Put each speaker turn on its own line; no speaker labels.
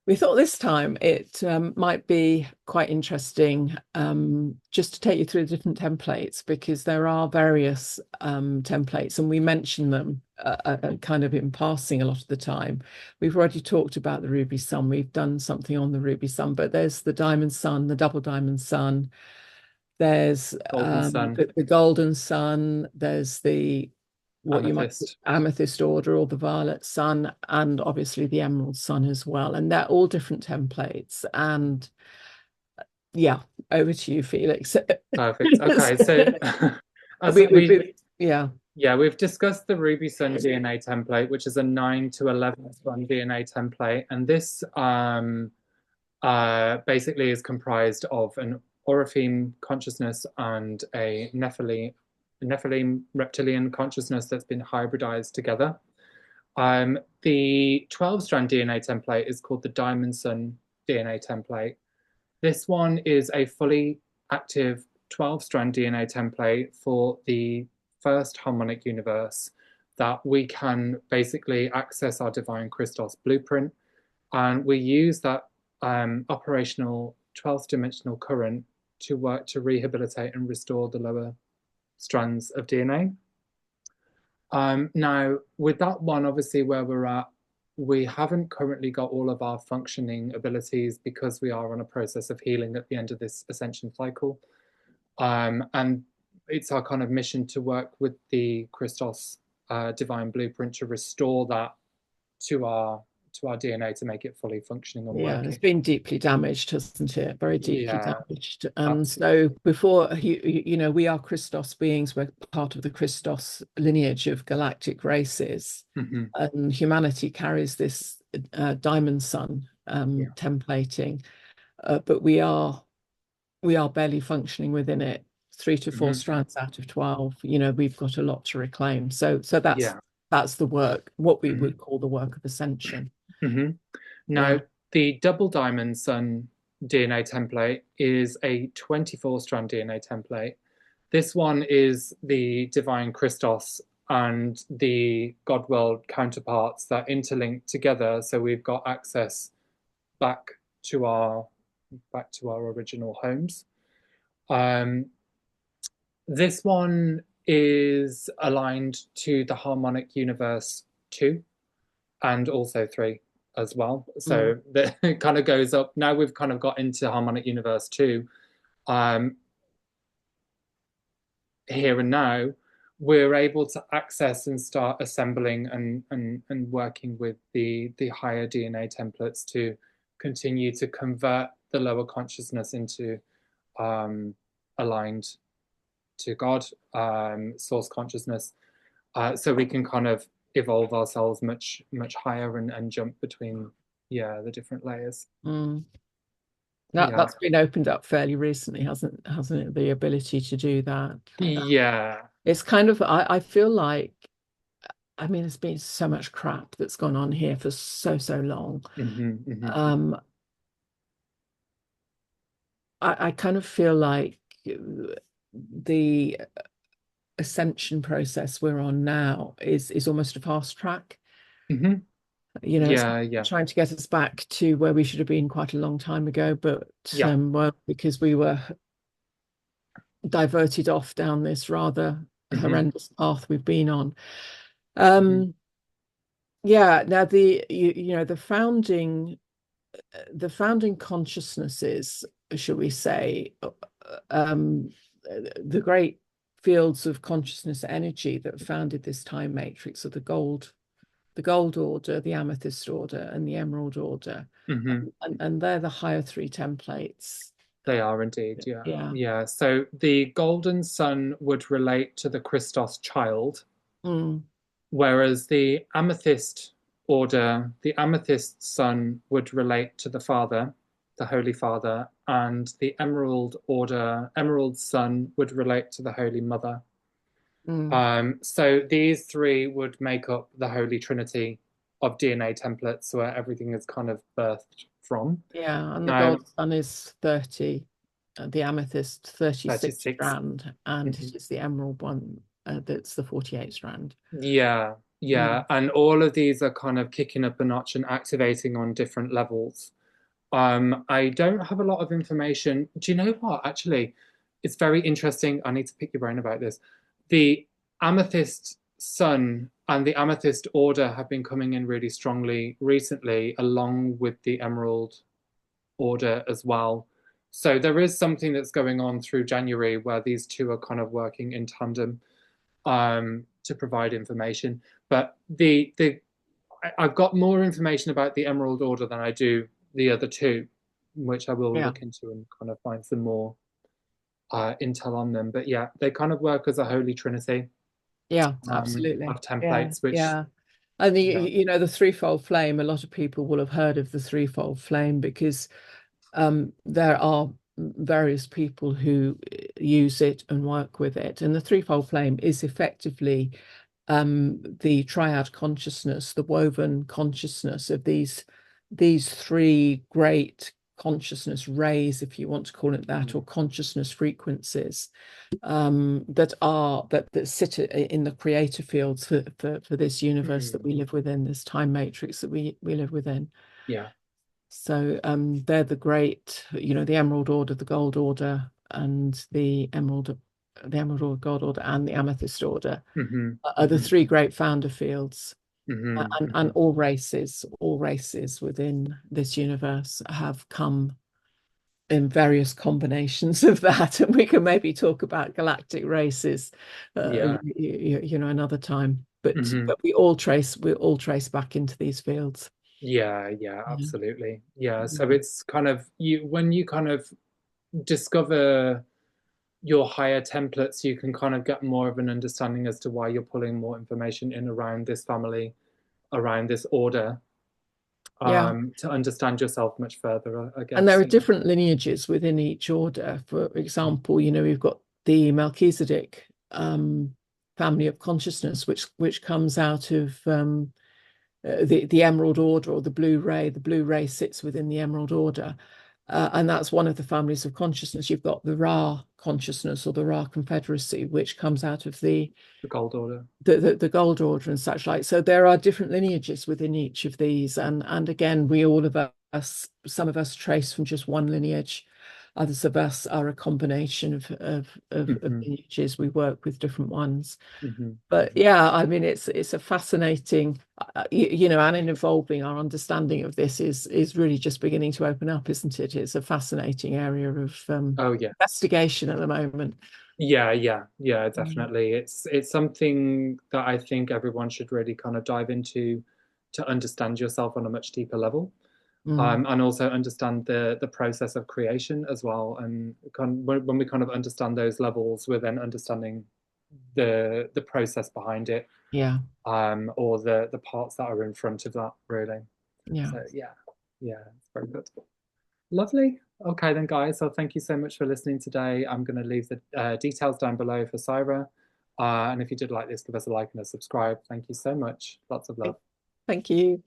We thought this time it might be quite interesting just to take you through the different templates because there are various templates and we mention them kind of in passing a lot of the time. We've already talked about the Ruby Sun. We've done something on the Ruby Sun, but there's the Diamond Sun, the Double Diamond Sun. There's
Golden Sun,
the Golden Sun. There's the what you might
Amethyst.
amethyst order or the violet sun, and obviously the emerald sun as well. And they're all different templates. And yeah, over to you, Felix.
Perfect. Okay, so as
Yeah,
yeah, we've discussed the Ruby Sun DNA template, which is a 9 to 11 strand DNA template, and this basically is comprised of an Orifeme consciousness and a Nephilim reptilian consciousness that's been hybridized together. The 12-strand DNA template is called the Diamond Sun DNA template. This one is a fully active 12-strand DNA template for the first harmonic universe that we can basically access our divine Christos blueprint. And we use that operational 12th dimensional current to work to rehabilitate and restore the lower strands of DNA. Now, with that one, obviously, where we're at, we haven't currently got all of our functioning abilities because we are on a process of healing at the end of this ascension cycle. And it's our kind of mission to work with the Christos divine blueprint to restore that to our DNA to make it fully functioning and
yeah, it's
working.
been deeply damaged, hasn't it? Very deeply
Yeah,
damaged. And
absolutely.
so before we are Christos beings, we're part of the Christos lineage of galactic races.
Mm-hmm.
And humanity carries this diamond sun
Yeah.
templating, but we are barely functioning within it. 3 to 4
Mm-hmm.
strands out of 12. We've got a lot to reclaim. So that's
Yeah.
that's the work, what we
Mm-hmm.
would call the work of ascension.
Mm-hmm.
Yeah.
Now, the double diamond sun DNA template is a 24-strand DNA template. This one is the divine Christos and the God world counterparts that interlink together. So we've got access back to our original homes. Um, this one is aligned to the harmonic universe 2 and also 3 as well.
Mm.
So it kind of goes up. Now we've kind of got into harmonic universe 2. Um, Here and now, we're able to access and start assembling and working with the higher DNA templates to continue to convert the lower consciousness into aligned to God, source consciousness, so we can kind of evolve ourselves much higher and jump between the different layers.
Mm. That
Yeah,
that's been opened up fairly recently, hasn't it? The ability to do that.
yeah.
It's kind of I feel like there's been so much crap that's gone on here for so long.
Hmm. Hmm.
Um, I kind of feel like the ascension process we're on now is almost a fast track.
Hmm.
It's
Yeah, yeah,
trying to get us back to where we should have been quite a long time ago, but
yeah.
well, because we were diverted off down this rather
Hmm.
horrendous path we've been on.
Hmm.
Um, yeah, now the founding consciousnesses, shall we say, um, the great fields of consciousness energy that founded this time matrix of the gold order, the amethyst order, and the emerald order.
Hmm.
And they're the higher three templates.
They are indeed, yeah.
Yeah.
Yeah. So the golden sun would relate to the Christos child,
Mm,
whereas the amethyst sun would relate to the father, the Holy Father, and the emerald sun would relate to the Holy Mother.
mm.
So these three would make up the Holy Trinity of DNA templates where everything is kind of birthed from.
Yeah. And the
Now,
gold sun is 30, the amethyst 36
36.
strand, and
Mhm.
it is the emerald one that's the 48 strand.
Yeah. Yeah, and all of these are kind of kicking up a notch and activating on different levels. I don't have a lot of information. Do you know what? Actually, it's very interesting. I need to pick your brain about this. The Amethyst Sun and the Amethyst Order have been coming in really strongly recently, along with the Emerald Order as well. So there is something that's going on through January where these two are kind of working in tandem to provide information. But I've got more information about the Emerald Order than I do the other two, which I will
Yeah.
look into and kind of find some more intel on them. But yeah, they kind of work as a holy trinity
Yeah, absolutely.
of
Yeah,
templates, which
yeah. And
yeah,
the threefold flame, a lot of people will have heard of the threefold flame because there are various people who use it and work with it. And the threefold flame is effectively the triad consciousness, the woven consciousness of these three great consciousness rays, if you want to call it that, or consciousness frequencies that sit in the creator fields for this universe that we live within, this time matrix that we live within.
yeah.
So they're the great, the Emerald Order, the Gold Order, and the Emerald Order, Gold Order, and the Amethyst Order
Mm-hmm,
are the
mm-hmm,
three great founder fields.
mm-hmm,
And
mm-hmm.
all races within this universe have come in various combinations of that, and we can maybe talk about galactic races,
Yeah.
another time. But
Mm-hmm.
we all trace back into these fields.
Yeah, yeah,
Yeah.
absolutely. Yeah. So
Mm.
it's kind of you when you kind of discover your higher templates, you can kind of get more of an understanding as to why you're pulling more information in around this family, around this order,
Yeah.
to understand yourself much further, I
And there
guess.
are different lineages within each order. For example, we've got the Melchizedek family of consciousness, which comes out of the Emerald Order, or the Blue Ray. The Blue Ray sits within the Emerald Order, and that's one of the families of consciousness. You've got the Ra consciousness, or the Ra Confederacy, which comes out of
The Gold Order.
the Gold Order and such like. So there are different lineages within each of these, and again, we all of us, some of us trace from just one lineage. Others of us are a combination of
Hmm.
lineages. We work with different ones.
Hmm.
But yeah, I mean, it's a fascinating, and involving our understanding of this is really just beginning to open up, isn't it? It's a fascinating area of
Oh yeah.
investigation at the moment.
Yeah, yeah, yeah,
Mm.
definitely. It's something that I think everyone should really kind of dive into to understand yourself on a much deeper level.
Mm.
And also understand the process of creation as well. And when we kind of understand those levels, we're then understanding the process behind it,
Yeah,
or the parts that are in front of that, really.
yeah.
So yeah, yeah, it's very good. Lovely. Okay then, guys. So thank you so much for listening today. I'm going to leave the details down below for Saira. And if you did like this, give us a like and a subscribe. Thank you so much. Lots of love.
Thank you.